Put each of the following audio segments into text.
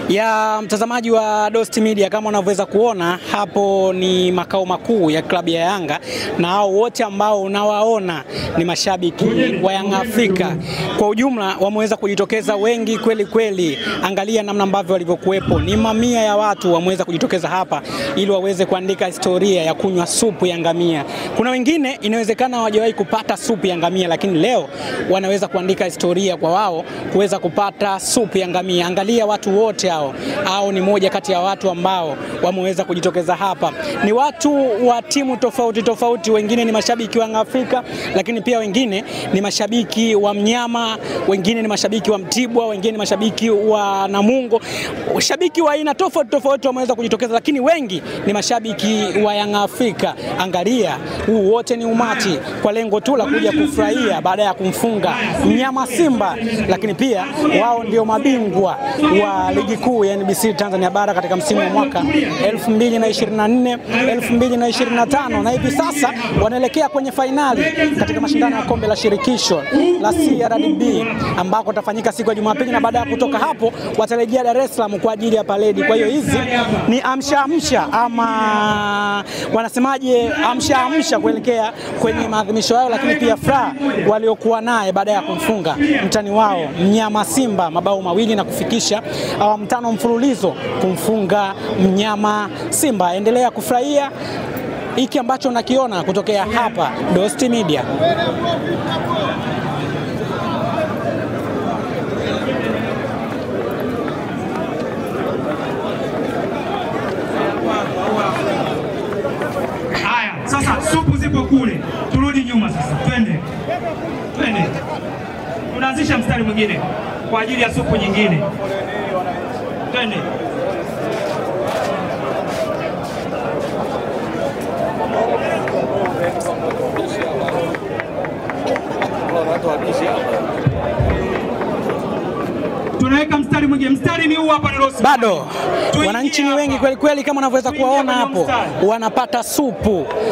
Ya mtazamaji wa Dost Media, kama unavyoweza kuona hapo ni makao makuu ya klabu ya Yanga, na hao wote ambao unawaona ni mashabiki wa Yanga Afrika. Kwa ujumla wameweza kujitokeza wengi kweli kweli. Angalia namna ambavyo walivyokuepo. Ni mamia ya watu wameweza kujitokeza hapa ili waweze kuandika historia ya kunywa supu ya ngamia. Kuna wengine inawezekana hawajawahi kupata supu ya ngamia, lakini leo wanaweza kuandika historia kwa wao kuweza kupata supu ya ngamia. Angalia watu wote hao ni moja kati ya watu ambao wameweza kujitokeza hapa. Ni watu wa timu tofauti tofauti, wengine ni mashabiki wa Afrika, lakini pia wengine ni mashabiki wa mnyama, wengine ni mashabiki wa Mtibwa, wengine ni mashabiki wa Namungo. Shabiki wa aina tofauti tofauti wameweza kujitokeza, lakini wengi ni mashabiki wa Yanga Afrika. Angalia, huu wote ni umati kwa lengo tu la kuja kufurahia baada ya kumfunga mnyama Simba, lakini pia wao ndio mabingwa wa ligi kuu ya NBC Tanzania bara katika msimu wa mwaka 2024 2025, na hivi sasa wanaelekea kwenye fainali katika mashindano ya kombe la shirikisho la CRDB ambako tafanyika siku ya Jumapili, na baada ya kutoka hapo watarejea Dar es Salaam kwa ajili ya paredi. Kwa hiyo hizi ni amsha ama wanasemaje, amsha kuelekea kwenye maadhimisho yao, lakini pia furaha waliokuwa naye baada ya kumfunga mtani wao mnyama Simba mabao mawili na kufikisha awamu 5 mfululizo kumfunga mnyama Simba. Endelea kufurahia hiki ambacho unakiona kutokea hapa Dost Media. Haya, sasa supu zipo kule. Turudi nyuma sasa. Twende. Tunaanzisha mstari mwingine kwa ajili ya supu nyingine. Twende. Tunaweka mstari mwingine. Mstari ni huu hapa Nilosi. Bado wananchi ni wengi kweli kweli, kama unavyoweza kuwaona hapo wanapata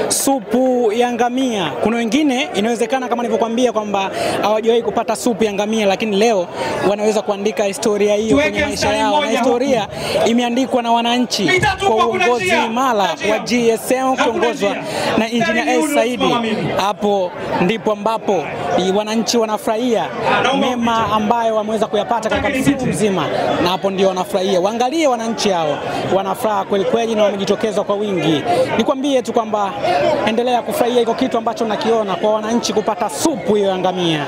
supu ya ngamia. Kuna wengine inawezekana kama nilivyokuambia kwamba hawajawahi kupata supu ya ngamia, lakini leo wanaweza kuandika historia hiyo kwenye maisha yao, na historia imeandikwa na wananchi kwa uongozi imara wa GSM kiongozwa na Engineer S Saidi. Hapo ndipo ambapo wananchi wanafurahia mema ambayo wameweza kuyapata katika msimu mzima, na hapo ndio wanafurahia. Waangalie wananchi hao wanafuraha kweli kweli na wamejitokeza kwa wingi. Nikwambie tu kwamba endelea kufurahia iko kitu ambacho nakiona kwa wananchi kupata supu hiyo ya ngamia.